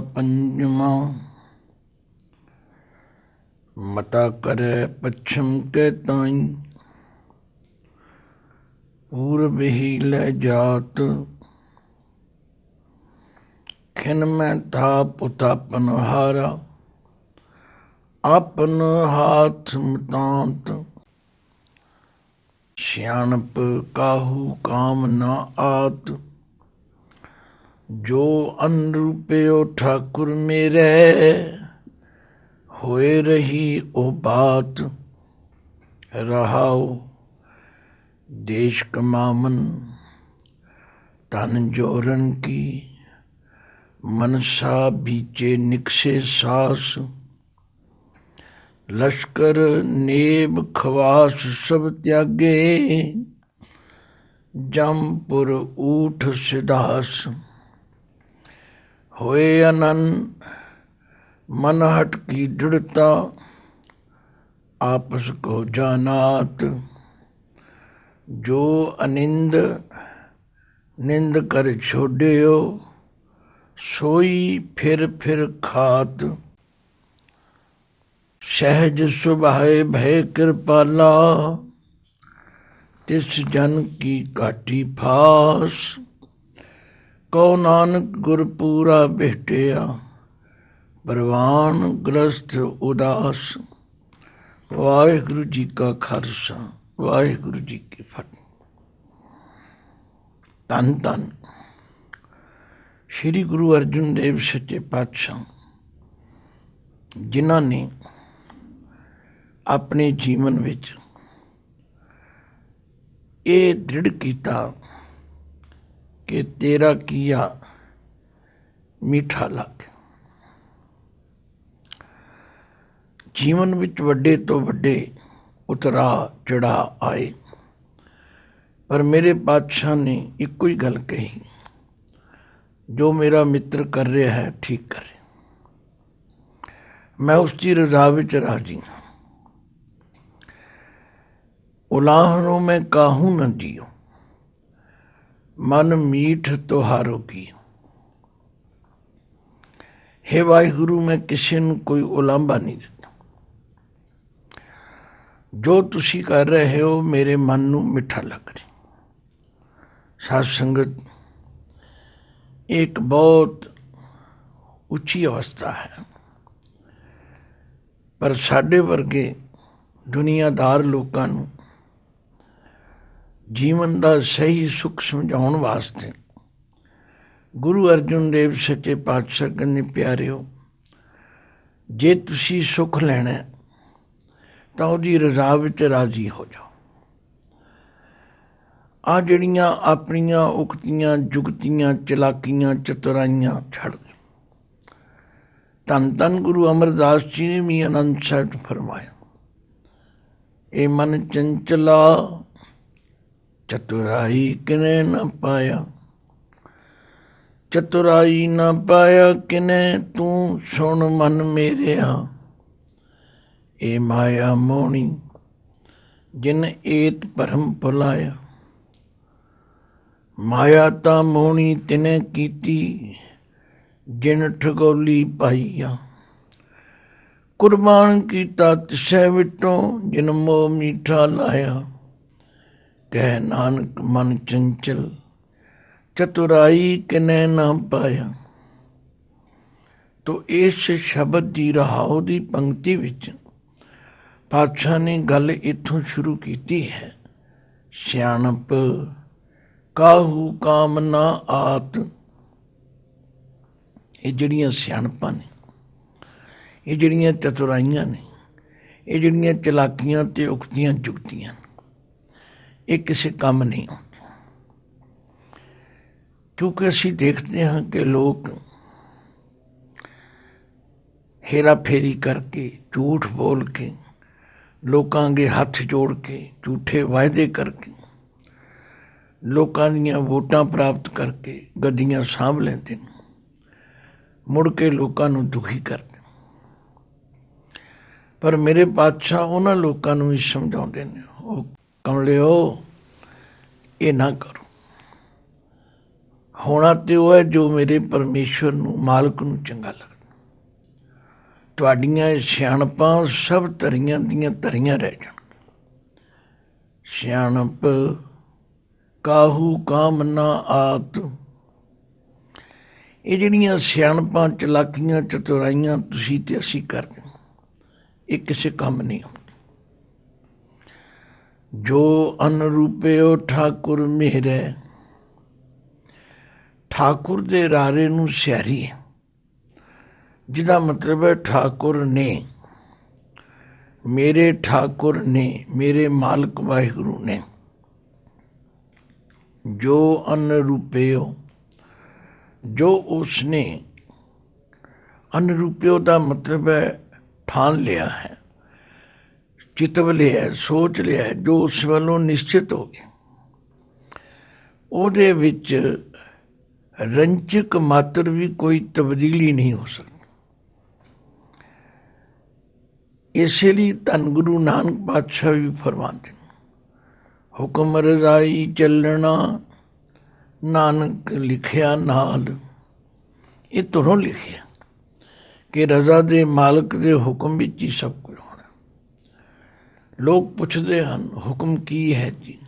पंजवा। मता करे पश्चिम के ताई, पूर्व ही ले जात। खिन में था पुतापन हारा, आपन हाथ मतांत। सियाणप काहू काम न आत, जो अनुरूपयो ठाकुर मेरे। होए रही ओ बात, रहाओ देश कमावन। तन जोरन की मनसा बीचे निकसे सास। लश्कर नेब खवास सब त्यागे, जमपुर ऊठ सिदास। होए अनंत मन हट की दृढ़ता, आपस को जानात। जो अनिंद निंद कर छोड़ियो, सोई फिर खात। सहज सुभाए भय कृपाला, तिस जन की काटी फास। कौ नानक गुरपूरा भेटिया, परवान ग्रस्त उदास। वाहिगुरु जी का खालसा, वाहिगुरु जी की फतेह। धन धन श्री गुरु अर्जुन देव सच्चे पातशाह, जिन्हां ने अपने जीवन विच ये दृढ़ किया कि तेरा किया मीठा लग। जीवन विच वड्डे तो वड्डे उतरा चढ़ा आए, पर मेरे पातशाह ने इको ही गल कही, जो मेरा मित्र कर रहा है ठीक करे। मैं उसकी रजा विच राजी हाँ। उलाहनों में काहू न जियो, मन मीठ तुहारो की। हे वाहिगुरु, मैं किसी ਨੂੰ कोई उलांभा नहीं देता। जो तुसी कर रहे हो मेरे मन ਨੂੰ मिठा लग रही। साध संगत एक बहुत उच्ची अवस्था है, पर साडे वर्गे दुनियादार लोगों ਨੂੰ जीवन का सही सुख समझाउण वास्ते गुरु अर्जुन देव सच्चे पातशाह कहंदे, प्यारिओ जे तुसी सुख लैना तो उहदी रज़ा विच राजी हो जाओ। आ जिहड़ियां अपनियां उक्तियां जुगतियां चलाकियां चतुराइयां छड़ दे। धन धन गुरु अमरदास जी ने भी आनंद साहिब फरमाया, ए मन चंचला चतुराई किने न पाया। चतुराई न पाया किने तू सुन मन मेरेया। ए माया मोहनी जिन एत भरम भुलाया। माया ता मोहनी तिने कीती, जिन ठगोली पाईया। कुर्बान कीता तिसै विटों, जिन मोह मीठा लाया। कह नानक मन चंचल, चतुराई किने ना पाया। तो इस शब्द की रहाओ की पंक्ति विच पातशाह ने गल इत्थों शुरू की है। सियाणप काहू काम ना आत। ये जिहड़ियां सियाणपां ने, ये जिहड़ियां चतुराइयां ने, ये जिहड़ियां चलाकियां ते उक्तियां जुगतियां, ये किसी काम नहीं आती। क्योंकि असी देखते हैं कि लोग हेरा फेरी करके, झूठ बोल के, लोगों के हथ जोड़ के, झूठे वायदे करके, लोगों दीयां वोटां प्राप्त करके गद्दियां सांभ लेंदे ने, मुड़ के लोगों नूं दुखी करते। पर मेरे पातशाह उन्हां लोगों नूं ही समझाउंदे ने, ओ कमलिओ ये ना करो। ਹੋਣਾ ਤੇ ਉਹ ਹੈ ਜੋ ਮੇਰੇ ਪਰਮੇਸ਼ਵਰ ਨੂੰ, ਮਾਲਕ ਨੂੰ ਚੰਗਾ ਲੱਗਦਾ। ਤੁਹਾਡੀਆਂ ਸਿਆਣਪਾਂ ਸਭ ਧਰੀਆਂ ਦੀਆਂ ਧਰੀਆਂ ਰਹਿ ਜਾਣ। ਸਿਆਣਪ ਕਾਹੂ ਕਾਮ ਨਾ ਆਤ। ਇਹ ਜਿਹੜੀਆਂ ਸਿਆਣਪਾਂ, ਚਲਾਕੀਆਂ, ਚਤੁਰਾਈਆਂ ਤੁਸੀਂ ਤੇ ਅਸੀਂ ਕਰਦੇ ਹਾਂ, ਇਹ ਕਿਸੇ ਕੰਮ ਨਹੀਂ ਹੁੰਦੀ। ਜੋ ਅਨਰੂਪਿਓ ਠਾਕੁਰ ਮੇਹਰੈ। ਠਾਕੁਰ ਦੇ ਰਾਰੇ ਨੂੰ ਸਿਆਰੀ ਹੈ, ਜਿਹਦਾ ਮਤਲਬ ਹੈ ਠਾਕੁਰ ਨੇ, ਮੇਰੇ ਠਾਕੁਰ ਨੇ, ਮੇਰੇ ਮਾਲਕ ਵਾਹਿਗੁਰੂ ਨੇ। ਜੋ ਅਨਰੂਪਿਓ, ਜੋ ਉਸਨੇ, ਅਨਰੂਪਿਓ ਦਾ ਮਤਲਬ ਹੈ ਠਾਣ ਲਿਆ ਹੈ, ਚਿਤਵ ਲਿਆ, ਸੋਚ ਲਿਆ, ਜੋ ਉਸ ਵੱਲੋਂ ਨਿਸ਼ਚਿਤ ਹੋ ਗਿਆ, ਉਹਦੇ ਵਿੱਚ ਰੰਚਕ ਮਾਤਰ ਵੀ ਕੋਈ ਤਬਦੀਲੀ ਨਹੀਂ ਹੋ ਸਕਦੀ। ਇਸੇ ਲਈ ਧੰਨ ਗੁਰੂ ਨਾਨਕ ਪਾਤਸ਼ਾਹ ਵੀ ਫਰਮਾਉਂਦੇ ਨੇ, ਹੁਕਮ ਰਜ਼ਾਈ ਚੱਲਣਾ ਨਾਨਕ ਲਿਖਿਆ ਨਾਲ। ਇਹ ਧੁਰੋਂ ਲਿਖਿਆ ਕਿ ਰਜ਼ਾ ਦੇ ਮਾਲਕ ਦੇ ਹੁਕਮ ਵਿੱਚ ਹੀ ਸਭ ਕੁਝ ਹੋਣਾ। ਲੋਕ ਪੁੱਛਦੇ ਹਨ ਹੁਕਮ ਕੀ ਹੈ ਜੀ?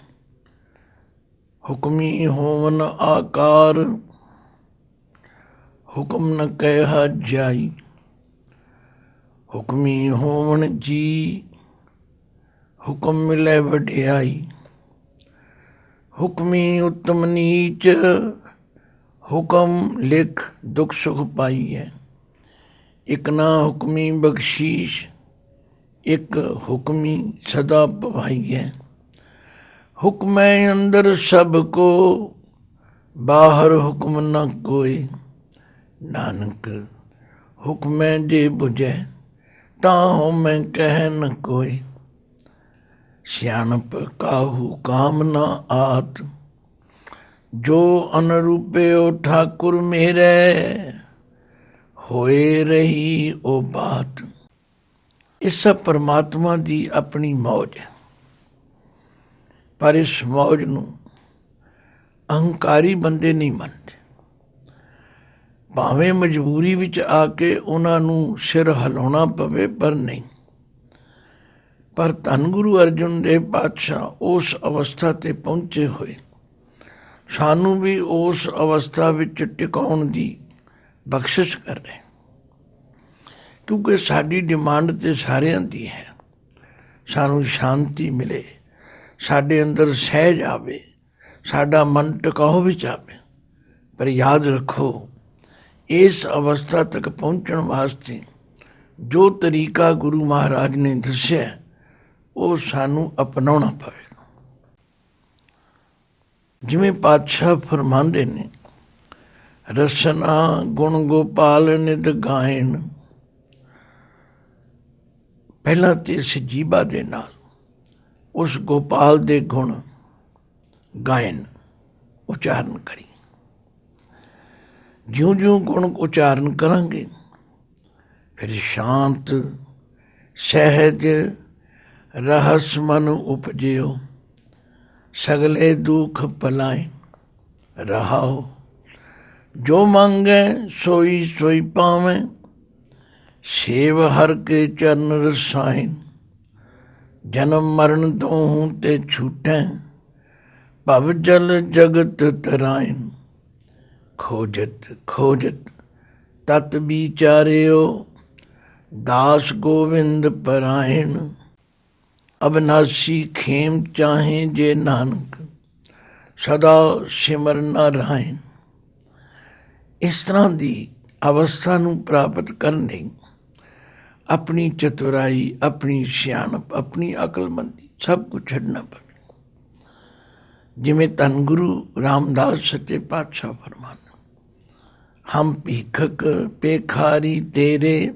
ਹੁਕਮੀ ਹੋਵਨ ਆਕਾਰ, ਹੁਕਮ ਨ ਕਹਿਆ ਜਾਈ। ਹੁਕਮੀ ਹੋਵਨ ਜੀ, ਹੁਕਮ ਮਿਲੇ ਵਡਿਆਈ। ਹੁਕਮੀ ਉਤਮ ਨੀਚ, ਹੁਕਮ ਲਿਖ ਦੁੱਖ ਸੁਖ ਪਾਈਐ। ਇੱਕ ਨਾ ਹੁਕਮੀ ਬਖਸ਼ੀਸ਼, ਇੱਕ ਹੁਕਮੀ ਸਦਾ ਪਵਾਈਐ। ਹੁਕਮੈ ਅੰਦਰ ਸਭ ਕੋ, ਬਾਹਰ ਹੁਕਮ ਨ ਕੋਇ। ਨਾਨਕ ਹੁਕਮੈ ਜੇ ਬੁਝੈ, ਤਾਂ ਹਉਮੈ ਕਹਿ ਨ ਕੋਇ। ਸਿਆਣਪ ਕਾਹੂ ਕਾਮ ਨਾ ਆਤ। ਜੋ ਅਨਰੂਪਿਓ ਠਾਕੁਰ ਮੇਰੈ, ਹੋਏ ਰਹੀ ਉਹ ਬਾਤ। ਇਸ ਪਰਮਾਤਮਾ ਦੀ ਆਪਣੀ ਮੌਜ ਹੈ, ਪਰ ਇਸ ਮੌਜ ਨੂੰ ਅਹੰਕਾਰੀ ਬੰਦੇ ਨਹੀਂ ਮੰਨਦੇ। ਭਾਵੇਂ ਮਜਬੂਰੀ ਵਿੱਚ ਆ ਕੇ ਉਹਨਾਂ ਨੂੰ ਸਿਰ ਹਿਲਾਉਣਾ ਪਵੇ, ਪਰ ਨਹੀਂ। ਪਰ ਧੰਨ ਗੁਰੂ ਅਰਜਨ ਦੇਵ ਪਾਤਸ਼ਾਹ ਉਸ ਅਵਸਥਾ 'ਤੇ ਪਹੁੰਚੇ ਹੋਏ, ਸਾਨੂੰ ਵੀ ਉਸ ਅਵਸਥਾ ਵਿੱਚ ਟਿਕਾਉਣ ਦੀ ਬਖਸ਼ਿਸ਼ ਕਰ ਰਹੇ, ਕਿਉਂਕਿ ਸਾਡੀ ਡਿਮਾਂਡ ਤੇ ਸਾਰਿਆਂ ਦੀ ਹੈ। ਸਾਨੂੰ ਸ਼ਾਂਤੀ ਮਿਲੇ, ਸਾਡੇ ਅੰਦਰ ਸਹਿਜ ਆਵੇ, ਸਾਡਾ ਮਨ ਟਿਕਾਓ ਵਿੱਚ ਆਵੇ। ਪਰ ਯਾਦ ਰੱਖੋ, ਇਸ ਅਵਸਥਾ ਤੱਕ ਪਹੁੰਚਣ ਵਾਸਤੇ ਜੋ ਤਰੀਕਾ ਗੁਰੂ ਮਹਾਰਾਜ ਨੇ ਦੱਸਿਆ, ਉਹ ਸਾਨੂੰ ਅਪਣਾਉਣਾ ਪਵੇਗਾ। ਜਿਵੇਂ ਪਾਤਸ਼ਾਹ ਫਰਮਾਉਂਦੇ ਨੇ, ਰਸਨਾ ਗੁਣ ਗੋਪਾਲ ਨਿਧ ਗਾਇਨ। ਪਹਿਲਾਂ ਤੇ ਸਜੀਵਾ ਦੇ ਨਾਲ ਉਸ ਗੋਪਾਲ ਦੇ ਗੁਣ ਗਾਇਨ ਉਚਾਰਨ ਕਰੀ। ਜਿਉਂ-ਜਿਉਂ ਗੁਣ ਉਚਾਰਨ ਕਰਾਂਗੇ, ਫਿਰ ਸ਼ਾਂਤ ਸਹਿਜ ਰਹਸ ਮਨ ਉਪਜਿਓ। ਸਗਲੇ ਦੁਖ ਭਲਾਏ ਰਹਾਓ। ਜੋ ਮੰਗੈ ਸੋਈ ਸੋਈ ਪਾਵੈ। ਸੇਵ ਹਰ ਕੇ ਚਰਨ ਰਸਾਇਨ। ਜਨਮ ਮਰਨ ਦੋਹੂੰ ਤੇ ਛੂਟੈ। ਭਵ ਜਲ ਜਗਤ ਤਰਾਇਨ। ਖੋਜਤ ਖੋਜਤ ਤਤ ਵਿਚਾਰਿਓ। ਦਾਸ ਗੋਵਿੰਦ ਪਰਾਇਣ। ਅਬਨਾਸੀ ਖੇਮ ਚਾਹੇ ਜੇ ਨਾਨਕ। ਸਦਾ ਸਿਮਰ ਨਾਰਾਇਣ। ਇਸ ਤਰ੍ਹਾਂ ਦੀ ਅਵਸਥਾ ਨੂੰ ਪ੍ਰਾਪਤ ਕਰਨ ਲਈ ਆਪਣੀ ਚਤੁਰਾਈ, ਆਪਣੀ ਸਿਆਣਪ, ਆਪਣੀ ਅਕਲਮੰਦੀ ਸਭ ਕੁਝ ਛੱਡਣਾ ਪਵੇ। ਜਿਵੇਂ ਧੰਨ ਗੁਰੂ ਰਾਮਦਾਸ ਸੱਚੇ ਪਾਤਸ਼ਾਹ ਫਰਮਾਨ, ਹਮ ਭੀਖਕ ਪੇਖਾਰੀ ਤੇਰੇ।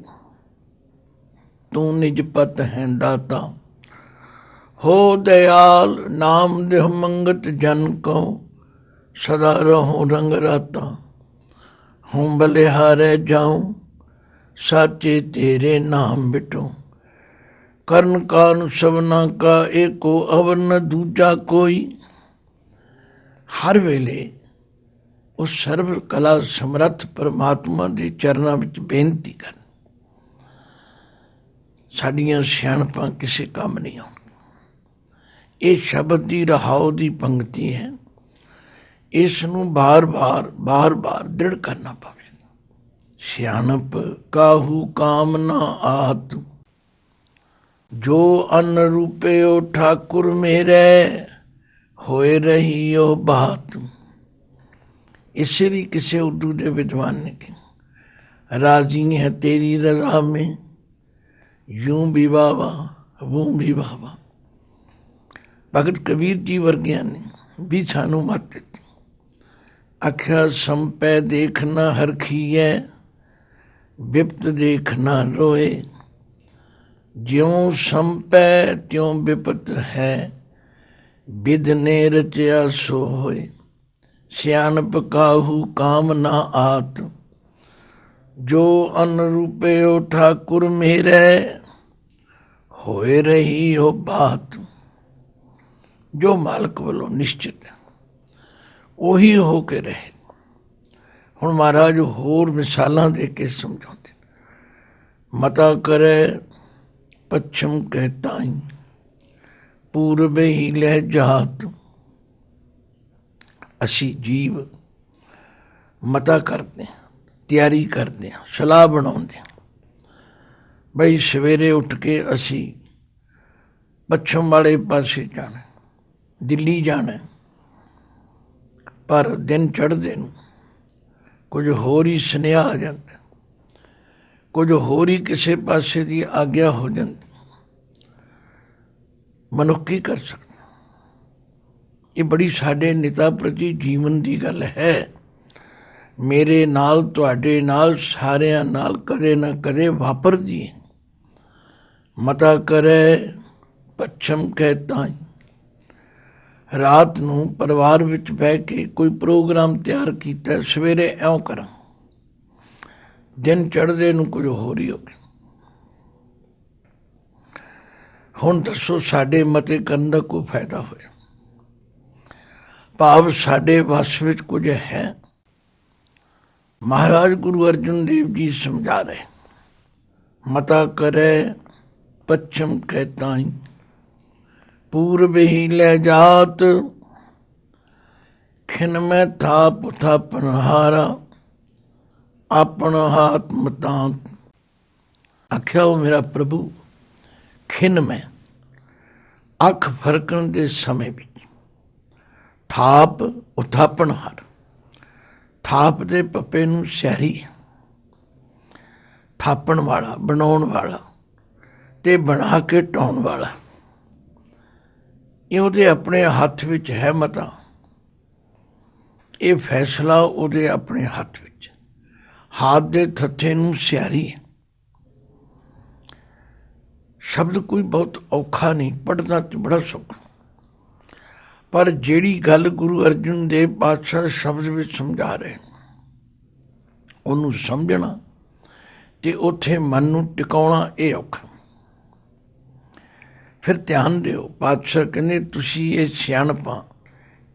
ਤੂੰ ਨਿਜ ਪਤ ਹੈ ਦਾਤਾ। ਹੋ ਦਇਆਲ ਨਾਮ ਦੇਹ ਮੰਗਤ ਜਨ ਕੋ। ਸਦਾ ਰਹੋ ਰੰਗ ਰਾਤਾ। ਹੂੰ ਬਲਿਹਾਰੇ ਜਾਉ। ਸਾਚੇ ਤੇਰੇ ਨਾਮ ਬਿਟੋ। ਕਰਨ ਕਾਰਨ ਸਭਨਾ ਕਾ ਏਕੋ। ਅਵਰ ਨ ਦੂਜਾ ਕੋਈ। ਹਰ ਵੇਲੇ उस सर्व कला समर्थ परमात्मा के चरणों में बेनती कर। साडियां सियाणपां किसी काम नहीं आउंदियां। ये शब्द की रहाओ की पंक्ति है, इसनूं बार बार दृढ़ करना पवेगा। सियाणप काहू काम ना आत, जो अन्न रूपयो ठाकुर मेरे, होए रही ओ बात। इसे भी किसी उर्दू के विद्वान ने कहा, राजी है तेरी रजा में, यूं भी वावा वूं भी वावा। भगत कबीर जी वर्गिया ने भी सानू मत दी। आख्या संपै देखना हरखीए, बिपत देखना रोए, ज्यों संपै त्यों बिपत है, बिध ने रचया सो होए। सियाणप काहू काम ना आत, जो अनुरूपयो ठाकुर मेरे, होए रही हो बात। जो मालक वालों निश्चित है ਉਹੀ ਹੋ ਕੇ ਰਹੇ। ਹੁਣ ਮਹਾਰਾਜ ਹੋਰ ਮਿਸਾਲਾਂ ਦੇ ਕੇ ਸਮਝਾਉਂਦੇ। ਮਤਾ ਕਰੇ ਪੱਛਮ ਕਹਿ ਤਾਈ, ਪੂਰਬ ਹੀ ਲੈ ਜਾਤ। ਅਸੀਂ ਜੀਵ ਮਤਾ ਕਰਦੇ ਹਾਂ, ਤਿਆਰੀ ਕਰਦੇ ਹਾਂ, ਸਲਾਹ ਬਣਾਉਂਦੇ ਹਾਂ। ਬਈ ਸਵੇਰੇ ਉੱਠ ਕੇ ਅਸੀਂ ਪੱਛਮ ਵਾਲੇ ਪਾਸੇ ਜਾਣਾ, ਦਿੱਲੀ ਜਾਣਾ। ਪਰ ਦਿਨ ਚੜ੍ਹਦੇ ਨੂੰ ਕੁਝ ਹੋਰ ਹੀ ਸੁਨੇਹਾ ਆ ਜਾਂਦਾ, ਕੁਝ ਹੋਰ ਹੀ ਕਿਸੇ ਪਾਸੇ ਦੀ ਆਗਿਆ ਹੋ ਜਾਂਦੀ। ਮਨੁੱਖ ਕੀ ਕਰ ਸਕਦਾ? ਇਹ ਬੜੀ ਸਾਡੇ ਨਿਤਾ ਪ੍ਰਤੀ ਜੀਵਨ ਦੀ ਗੱਲ ਹੈ। ਮੇਰੇ ਨਾਲ, ਤੁਹਾਡੇ ਨਾਲ, ਸਾਰਿਆਂ ਨਾਲ ਕਦੇ ਨਾ ਕਦੇ ਵਾਪਰਦੀ ਹੈ। ਮਤਾ ਕਰੇ ਪੱਛਮ ਕਹਿ ਤਾਈ। ਰਾਤ ਨੂੰ ਪਰਿਵਾਰ ਵਿੱਚ ਬਹਿ ਕੇ ਕੋਈ ਪ੍ਰੋਗਰਾਮ ਤਿਆਰ ਕੀਤਾ, ਸਵੇਰੇ ਇਉਂ ਕਰਾਂ, ਦਿਨ ਚੜ੍ਹਦੇ ਨੂੰ ਕੁਝ ਹੋਰ ਹੀ ਹੋ ਗਿਆ। ਹੁਣ ਦੱਸੋ ਸਾਡੇ ਮਤੇ ਕਰਨ ਦਾ ਕੋਈ ਫਾਇਦਾ ਹੋਇਆ? ਭਾਵ ਸਾਡੇ ਵਸ ਵਿੱਚ ਕੁਝ ਹੈ? ਮਹਾਰਾਜ ਗੁਰੂ ਅਰਜਨ ਦੇਵ ਜੀ ਸਮਝਾ ਰਹੇ, ਮਤਾ ਕਰੇ ਪੱਛਮ ਕਹਿ ਤਾਈ, पूर्व ही ले जात। खिन में थाप थापन हारा, अपन हाथ मतांत। आख्या वो मेरा प्रभु, खिन में अख फरकन के समय भी थाप उथापन हार। थाप दे पप्पे नूं स्यारी, थापन वाला, बनाउण वाला ते बना के ढाउण वाला। ਇਹ ਉਹਦੇ ਆਪਣੇ ਹੱਥ ਵਿੱਚ ਹੈ ਮਤਾ। ਇਹ ਫੈਸਲਾ ਉਹਦੇ ਆਪਣੇ ਹੱਥ ਵਿੱਚ। ਹੱਥ ਦੇ ਥੱਥੇ ਨੂੰ ਸਿਆਰੀ ਹੈ। ਸ਼ਬਦ ਕੋਈ ਬਹੁਤ ਔਖਾ ਨਹੀਂ, ਪੜ੍ਹਨਾ ਤੇ ਬੜਾ ਸੌਖਾ। ਪਰ ਜਿਹੜੀ ਗੱਲ ਗੁਰੂ ਅਰਜਨ ਦੇਵ ਪਾਤਸ਼ਾਹ ਸ਼ਬਦ ਵਿੱਚ ਸਮਝਾ ਰਹੇ, ਉਹਨੂੰ ਸਮਝਣਾ ਤੇ ਉੱਥੇ ਮਨ ਨੂੰ ਟਿਕਾਉਣਾ ਇਹ ਔਖਾ। ਫਿਰ ਧਿਆਨ ਦਿਓ, ਪਾਤਸ਼ਾਹ ਕਹਿੰਦੇ ਤੁਸੀਂ ਇਹ ਸਿਆਣਪਾਂ,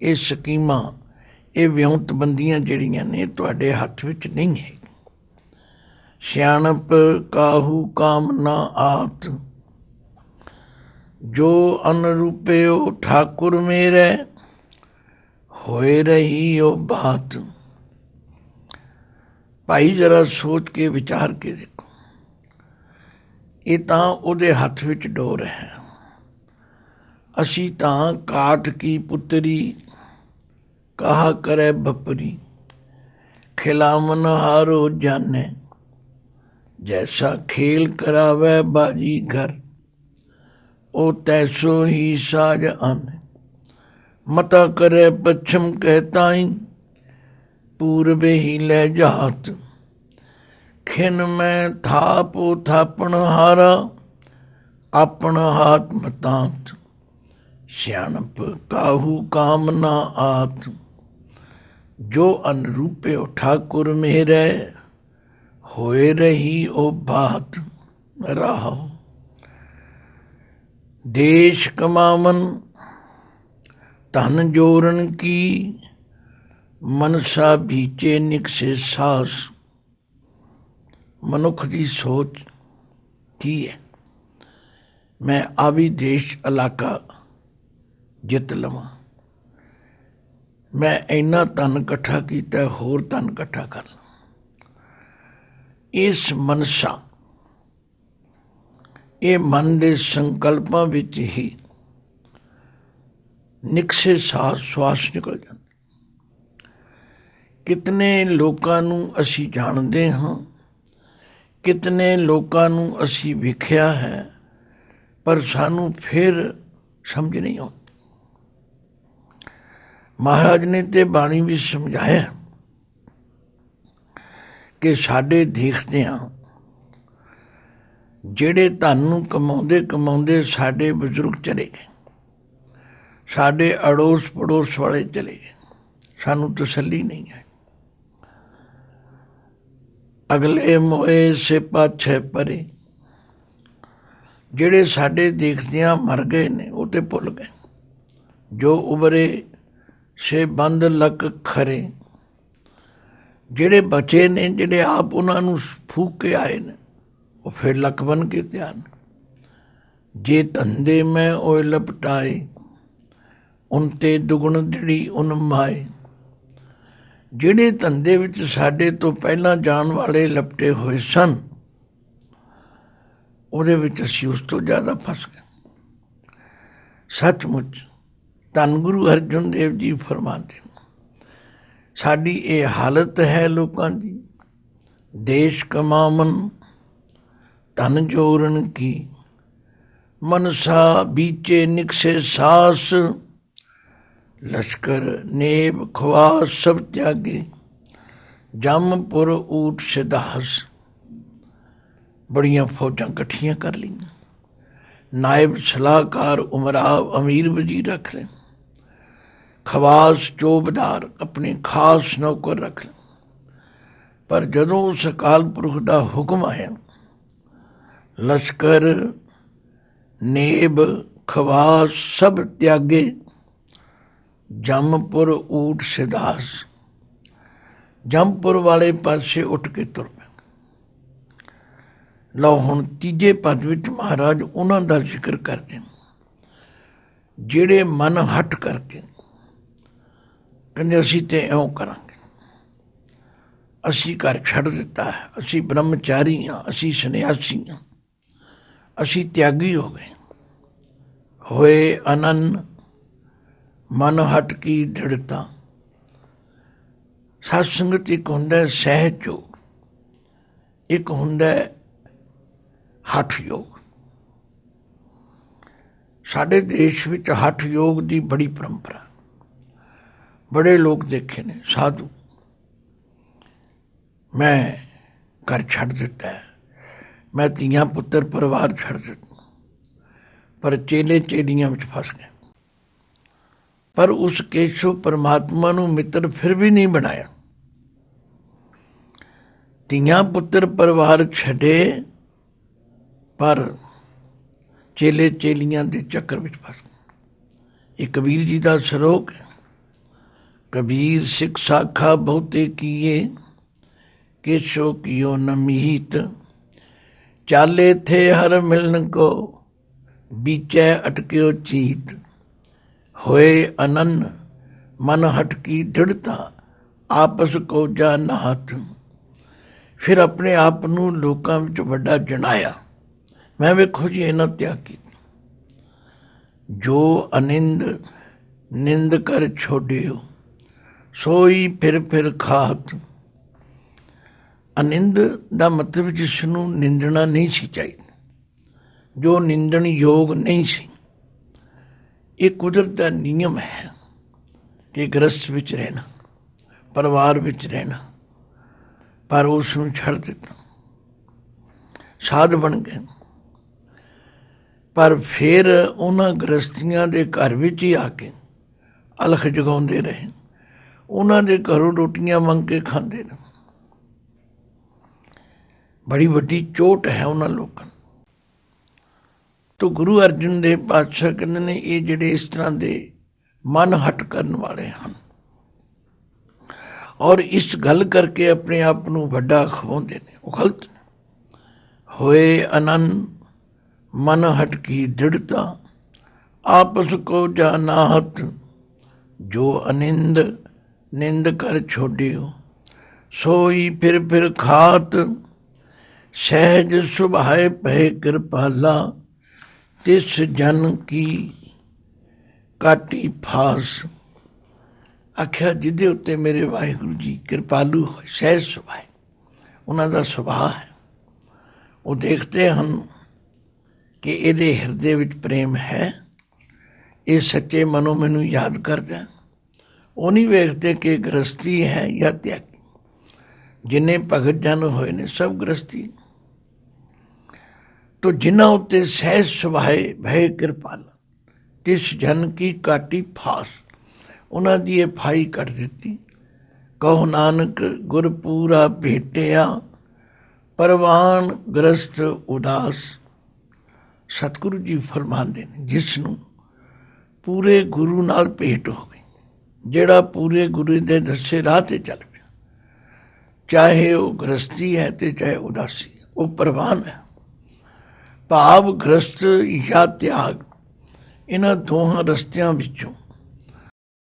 ਇਹ ਸਕੀਮਾਂ, ਇਹ ਵਿਉਂਤਬੰਦੀਆਂ ਜਿਹੜੀਆਂ ਨੇ ਤੁਹਾਡੇ ਹੱਥ ਵਿੱਚ ਨਹੀਂ ਹੈ। ਸਿਆਣਪ ਕਾਹੂ ਕਾਮ ਨਾ ਆਤ, ਜੋ ਅਨਰੂਪਿਓ ਠਾਕੁਰ ਮੇਰੇ, ਹੋਏ ਰਹੀ ਉਹ ਬਾਤ। ਭਾਈ ਜਰਾ ਸੋਚ ਕੇ ਵਿਚਾਰ ਕੇ ਦੇਖੋ, ਇਹ ਤਾਂ ਉਹਦੇ ਹੱਥ ਵਿੱਚ ਡੋਰ ਹੈ। ਅਸੀਂ ਤਾਂ ਕਾਠ ਕੀ ਪੁੱਤਰੀ, ਕਹਾ ਕਰੇ ਬਪਰੀ। ਖਿਲਾਵਨ ਹਾਰੋ ਜਾਨੇ, ਜੈਸਾ ਖੇਲ ਕਰਾਵੇ ਬਾਜੀ ਘਰ। ਉਹ ਤੈਸੋ ਹੀ ਸਾਜ ਆਨੇ। ਮਤਾ ਕਰੇ ਪੱਛਮ ਕਹਿ ਤਾਈ, पूर्व ही ले जात। खिन में थाप थापण हारा, अपन हाथ मतात। सियाणप काहू काम ना आत। जो अनुरूपे ठाकुर मेरे, होए रही ओ बात। राहो देश कमावन, धन जोरन की, ਮਨਸਾ ਬੀਚੇ ਨਿਕਸੇ ਸਾਸ। ਮਨੁੱਖ ਦੀ ਸੋਚ ਕੀ ਹੈ? ਮੈਂ ਆਵੀ ਦੇਸ਼ ਇਲਾਕਾ ਜਿੱਤ ਲਵਾਂ, ਮੈਂ ਇੰਨਾ ਧਨ ਇਕੱਠਾ ਕੀਤਾ, ਹੋਰ ਧਨ ਇਕੱਠਾ ਕਰ ਲਵਾਂ। ਇਸ ਮਨਸਾ, ਇਹ ਮਨ ਦੇ ਸੰਕਲਪਾਂ ਵਿੱਚ ਹੀ ਨਿਕਸੇ ਸਾਹ ਸਵਾਸ ਨਿਕਲ ਜਾਂਦਾ। ਕਿਤਨੇ ਲੋਕਾਂ ਨੂੰ ਅਸੀਂ ਜਾਣਦੇ ਹਾਂ, ਕਿਤਨੇ ਲੋਕਾਂ ਨੂੰ ਅਸੀਂ ਵੇਖਿਆ ਹੈ, ਪਰ ਸਾਨੂੰ ਫਿਰ ਸਮਝ ਨਹੀਂ ਆਉਂਦੀ। ਮਹਾਰਾਜ ਨੇ ਤੇ ਬਾਣੀ ਵੀ ਸਮਝਾਇਆ ਕਿ ਸਾਡੇ ਦੇਖਦਿਆਂ ਜਿਹੜੇ ਧਨ ਨੂੰ ਕਮਾਉਂਦੇ ਕਮਾਉਂਦੇ ਸਾਡੇ ਬਜ਼ੁਰਗ ਚਲੇ ਗਏ, ਸਾਡੇ ਅੜੋਸ ਪੜੋਸ ਵਾਲੇ ਚਲੇ ਗਏ, ਸਾਨੂੰ ਤਸੱਲੀ ਨਹੀਂ ਹੈ। ਅਗਲੇ ਮੋਏ ਸੇ ਪਾਛੇ ਪਰੇ, ਜਿਹੜੇ ਸਾਡੇ ਦੇਖਦਿਆਂ ਮਰ ਗਏ ਨੇ ਉਹ ਤੇ ਭੁੱਲ ਗਏ। ਜੋ ਉਭਰੇ ਸੇ ਬੰਦ ਲੱਕ ਖਰੇ, ਜਿਹੜੇ ਬਚੇ ਨੇ, ਜਿਹੜੇ ਆਪ ਉਹਨਾਂ ਨੂੰ ਫੂਕ ਕੇ ਆਏ ਨੇ, ਉਹ ਫਿਰ ਲੱਕ ਬਣ ਕੇ ਤਿਆਰ ਨੇ। ਜੇ ਧੰਦੇ ਮੈਂ ਉਹ ਲਪਟਾਏ, ਉਨ ਤੇ ਦੁਗਣ ਜਿਹੜੀ ਉਨ ਮਾਏ। ਜਿਹੜੇ ਧੰਦੇ ਵਿੱਚ ਸਾਡੇ ਤੋਂ ਪਹਿਲਾਂ ਜਾਣ ਵਾਲੇ ਲਪਟੇ ਹੋਏ ਸਨ, ਉਹਦੇ ਵਿੱਚ ਅਸੀਂ ਉਸ ਤੋਂ ਜ਼ਿਆਦਾ ਫਸ ਗਏ। ਸੱਚਮੁੱਚ ਧੰਨ ਗੁਰੂ ਅਰਜਨ ਦੇਵ ਜੀ ਫਰਮਾਉਂਦੇ, ਸਾਡੀ ਇਹ ਹਾਲਤ ਹੈ ਲੋਕਾਂ ਦੀ। ਦੇਸ਼ ਕਮਾਵਨ ਧਨ ਜੋਰਨ ਕੀ, ਮਨਸਾ ਬੀਚੇ ਨਿਕਸੇ ਸਾਸ। ਲਸ਼ਕਰ ਨੇਬ ਖਵਾਸ ਸਭ ਤਿਆਗੇ, ਜੰਮਪੁਰ ਊਟ ਸਿਧਾਸ। ਬੜੀਆਂ ਫੌਜਾਂ ਇਕੱਠੀਆਂ ਕਰ ਲਈਆਂ, ਨਾਇਬ ਸਲਾਹਕਾਰ ਉਮਰਾਵ ਅਮੀਰ ਵਜ਼ੀਰ ਰੱਖ ਲਏ, ਖਵਾਸ ਚੌਬਦਾਰ ਆਪਣੇ ਖਾਸ ਨੌਕਰ ਰੱਖ ਲਏ। ਪਰ ਜਦੋਂ ਉਸ ਅਕਾਲ ਪੁਰਖ ਦਾ ਹੁਕਮ ਆਇਆ, ਲਸ਼ਕਰ ਨੇਬ ਖਵਾਸ ਸਭ ਤਿਆਗੇ, ਜੰਮਪੁਰ ਊਟ ਸਿਧਾਸ। ਜੰਮਪੁਰ ਵਾਲੇ ਪਾਸੇ ਉੱਠ ਕੇ ਤੁਰ ਪਏ। ਲਓ ਹੁਣ ਤੀਜੇ ਪਦ ਵਿੱਚ ਮਹਾਰਾਜ ਉਹਨਾਂ ਦਾ ਜ਼ਿਕਰ ਕਰਦੇ ਨੇ ਜਿਹੜੇ ਮਨ ਹੱਟ ਕਰਕੇ ਕਹਿੰਦੇ ਅਸੀਂ ਤੇ ਇਉਂ ਕਰਾਂਗੇ, ਅਸੀਂ ਘਰ ਛੱਡ ਦਿੱਤਾ ਹੈ, ਅਸੀਂ ਬ੍ਰਹਮਚਾਰੀ ਹਾਂ, ਅਸੀਂ ਸੰਨਿਆਸੀ ਹਾਂ, ਅਸੀਂ ਤਿਆਗੀ ਹੋ ਗਏ। ਹੋਏ ਅਨੰਨ ਮਨ ਹਟ ਕੀ ਦ੍ਰਿੜਤਾ। ਸਤ ਸੰਗਤ ਇੱਕ ਹੁੰਦਾ ਸਹਿਜ ਯੋਗ, ਇੱਕ ਹੁੰਦਾ ਹਠ ਯੋਗ। ਸਾਡੇ ਦੇਸ਼ ਵਿੱਚ ਹਠ ਯੋਗ ਦੀ ਬੜੀ ਪਰੰਪਰਾ, ਬੜੇ ਲੋਕ ਦੇਖੇ ਨੇ ਸਾਧੂ, ਮੈਂ ਘਰ ਛੱਡ ਦਿੱਤਾ ਹੈ, ਮੈਂ ਧੀਆਂ ਪੁੱਤਰ ਪਰਿਵਾਰ ਛੱਡ ਦਿੱਤਾ, ਪਰ ਚੇਲੇ ਚੇਲੀਆਂ ਵਿੱਚ ਫਸ ਗਏ। ਪਰ ਉਸ ਕੇਸ਼ਵ ਪਰਮਾਤਮਾ ਨੂੰ ਮਿੱਤਰ ਫਿਰ ਵੀ ਨਹੀਂ ਬਣਾਇਆ। ਧੀਆਂ ਪੁੱਤਰ ਪਰਿਵਾਰ ਛੱਡੇ, ਪਰ ਚੇਲੇ ਚੇਲੀਆਂ ਦੇ ਚੱਕਰ ਵਿੱਚ ਫਸ ਗਏ। ਇਹ ਕਬੀਰ ਜੀ ਦਾ ਸ਼ਲੋਕ ਹੈ। ਕਬੀਰ ਸਿੱਖ ਸਾਖਾ ਬਹੁਤੇ ਕੀਏ, ਕੇਸ਼ੋ ਕੀਓ ਨ ਮੀਤ। ਚਾਲੇ ਥੇ ਹਰ ਮਿਲਨ ਕੋ, ਬੀਚੈ ਅਟਕਿਓ ਚੀਤ। ਹੋਏ ਅਨੰਨ ਮਨ ਹਟ ਕੀ ਦ੍ਰਿੜਤਾ, ਆਪਸ ਕੋ ਜਾ ਨਾਹਤ। ਫਿਰ ਆਪਣੇ ਆਪ ਨੂੰ ਲੋਕਾਂ ਵਿੱਚ ਵੱਡਾ ਜਣਾਇਆ, ਮੈਂ ਵੇਖੋ ਜੀ ਇਹਨਾਂ ਤਿਆਗ ਕੀਤਾ। ਜੋ ਅਨਿੰਦ ਨਿੰਦ ਕਰ ਛੋੜਿਓ, ਸੋਈ ਫਿਰ ਖਾਤ। ਅਨਿੰਦ ਦਾ ਮਤਲਬ ਜਿਸ ਨੂੰ ਨਿੰਦਣਾ ਨਹੀਂ ਸੀ ਚਾਹੀਦਾ, ਜੋ ਨਿੰਦਣ ਯੋਗ ਨਹੀਂ ਸੀ। ਇਹ ਕੁਦਰਤ ਦਾ ਨਿਯਮ ਹੈ ਕਿ ਗ੍ਰਸਥ ਵਿੱਚ ਰਹਿਣਾ, ਪਰਿਵਾਰ ਵਿੱਚ ਰਹਿਣਾ, ਪਰ ਉਸ ਨੂੰ ਛੱਡ ਦਿੱਤਾ, ਸਾਧ ਬਣ ਗਏ। ਪਰ ਫਿਰ ਉਹਨਾਂ ਗ੍ਰਸਥੀਆਂ ਦੇ ਘਰ ਵਿੱਚ ਹੀ ਆ ਕੇ ਅਲਖ ਜਗਾਉਂਦੇ ਰਹੇ, ਉਹਨਾਂ ਦੇ ਘਰੋਂ ਰੋਟੀਆਂ ਮੰਗ ਕੇ ਖਾਂਦੇ ਨੇ। ਬੜੀ ਵੱਡੀ ਚੋਟ ਹੈ ਉਹਨਾਂ ਲੋਕਾਂ ਨੂੰ। ਤੋ ਗੁਰੂ ਅਰਜਨ ਦੇਵ ਪਾਤਸ਼ਾਹ ਕਹਿੰਦੇ ਨੇ ਇਹ ਜਿਹੜੇ ਇਸ ਤਰ੍ਹਾਂ ਦੇ ਮਨ ਹਟ ਕਰਨ ਵਾਲੇ ਹਨ, ਔਰ ਇਸ ਗੱਲ ਕਰਕੇ ਆਪਣੇ ਆਪ ਨੂੰ ਵੱਡਾ ਖਵਾਉਂਦੇ ਨੇ, ਉਹ ਗਲਤ ਨੇ। ਹੋਏ ਆਨੰਦ ਮਨ ਹਟ ਕੀ ਦ੍ਰਿੜਤਾ, ਆਪਸ ਕੋ ਜਾਨਾਹਤ, ਜੋ ਅਨਿੰਦ ਨਿੰਦ ਕਰ ਛੋੜਿਓ, ਸੋਈ ਫਿਰ ਖਾਤ, ਸਹਿਜ ਸੁਭਾਏ ਪਏ ਕਿਰਪਾਲਾ, ਤਿਸ ਜਨ ਕੀ ਕਾਟੀ ਫਾਸ। ਆਖਿਆ ਜਿਹਦੇ ਉੱਤੇ ਮੇਰੇ ਵਾਹਿਗੁਰੂ ਜੀ ਕਿਰਪਾਲੂ ਹੋਏ, ਸਹਿਜ ਸੁਭਾਏ, ਉਹਨਾਂ ਦਾ ਸੁਭਾਅ ਹੈ। ਉਹ ਦੇਖਦੇ ਹਨ ਕਿ ਇਹਦੇ ਹਿਰਦੇ ਵਿੱਚ ਪ੍ਰੇਮ ਹੈ, ਇਹ ਸੱਚੇ ਮਨੋਂ ਮੈਨੂੰ ਯਾਦ ਕਰਦਾ। ਉਹ ਨਹੀਂ ਵੇਖਦੇ ਕਿ ਗ੍ਰਸਤੀ ਹੈ ਜਾਂ ਤਿਆਗੀ। ਜਿੰਨੇ ਭਗਤ ਜਨ ਹੋਏ ਨੇ ਸਭ ਗ੍ਰਸਤੀ। ਤੋ ਜਿਨ੍ਹਾਂ ਉੱਤੇ ਸਹਿਜ ਸੁਭਾਏ ਭੈ ਕਿਰਪਾਲ, ਤਿਸ ਜਨ ਕੀ ਕਾਟੀ ਫਾਸ, ਉਹਨਾਂ ਦੀ ਇਹ ਫਾਈ ਕੱਟ ਦਿੱਤੀ। ਕਹੋ ਨਾਨਕ ਗੁਰ ਪੂਰਾ ਭੇਟਿਆ, ਪਰਵਾਨ ਗ੍ਰਸਤ ਉਦਾਸ। ਸਤਿਗੁਰੂ ਜੀ ਫਰਮਾਉਂਦੇ ਨੇ, ਜਿਸ ਨੂੰ ਪੂਰੇ ਗੁਰੂ ਨਾਲ ਭੇਟ ਹੋ ਗਈ, ਜਿਹੜਾ ਪੂਰੇ ਗੁਰੂ ਦੇ ਦੱਸੇ ਰਾਹ ਤੇ ਚੱਲ ਪਿਆ, ਚਾਹੇ ਉਹ ਗ੍ਰਸਤੀ ਹੈ ਤੇ ਚਾਹੇ ਉਦਾਸੀ, ਉਹ ਪ੍ਰਵਾਨ ਹੈ। ਭਾਵ ਗ੍ਰਸਤ ਜਾਂ ਤਿਆਗ, ਇਹਨਾਂ ਦੋਹਾਂ ਰਸਤਿਆਂ ਵਿੱਚੋਂ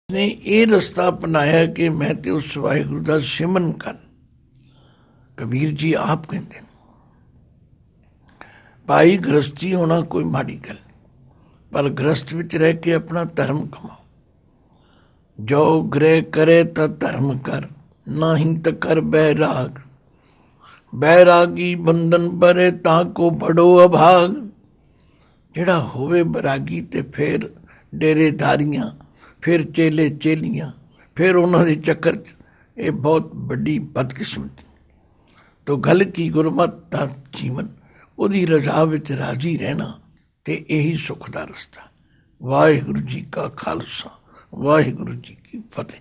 ਨੇ ਇਹ ਰਸਤਾ ਅਪਣਾਇਆ ਕਿ ਮੈਂ ਤੇ ਉਸ ਵਾਹਿਗੁਰੂ ਦਾ ਸਿਮਰਨ ਕਰ। ਕਬੀਰ ਜੀ ਆਪ ਕਹਿੰਦੇ ਨੇ, ਭਾਈ ਗ੍ਰਸਤੀ ਹੋਣਾ ਕੋਈ ਮਾੜੀ ਗੱਲ, ਪਰ ਗ੍ਰਸਤ ਵਿੱਚ ਰਹਿ ਕੇ ਆਪਣਾ ਧਰਮ ਕਮਾਓ। ਜੋ ਗ੍ਰਹਿ ਕਰੇ ਤਾਂ ਧਰਮ ਕਰ, ਨਾਹੀਂ ਤਾਂ ਕਰ ਬੈਰਾਗ। ਬੈਰਾਗੀ ਬੰਧਨ ਪਰੇ ਤਾਂ ਕੋ ਬੜੋ ਅਭਾਗ। ਜਿਹੜਾ ਹੋਵੇ ਬੈਰਾਗੀ ਤੇ ਫਿਰ ਡੇਰੇਦਾਰੀਆਂ, ਫਿਰ ਚੇਲੇ ਚੇਲੀਆਂ, ਫਿਰ ਉਹਨਾਂ ਦੇ ਚੱਕਰ 'ਚ, ਇਹ ਬਹੁਤ ਵੱਡੀ ਬਦਕਿਸਮਤੀ। ਤੋ ਗੱਲ ਕੀ, ਗੁਰਮਤਿ ਦਾ ਜੀਵਨ, ਉਹਦੀ ਰਜ਼ਾ ਵਿੱਚ ਰਾਜ਼ੀ ਰਹਿਣਾ, ਤੇ ਇਹੀ ਸੁੱਖ ਦਾ ਰਸਤਾ। ਵਾਹਿਗੁਰੂ ਜੀ ਕਾ ਖਾਲਸਾ, ਵਾਹਿਗੁਰੂ ਜੀ ਕੀ ਫਤਿਹ।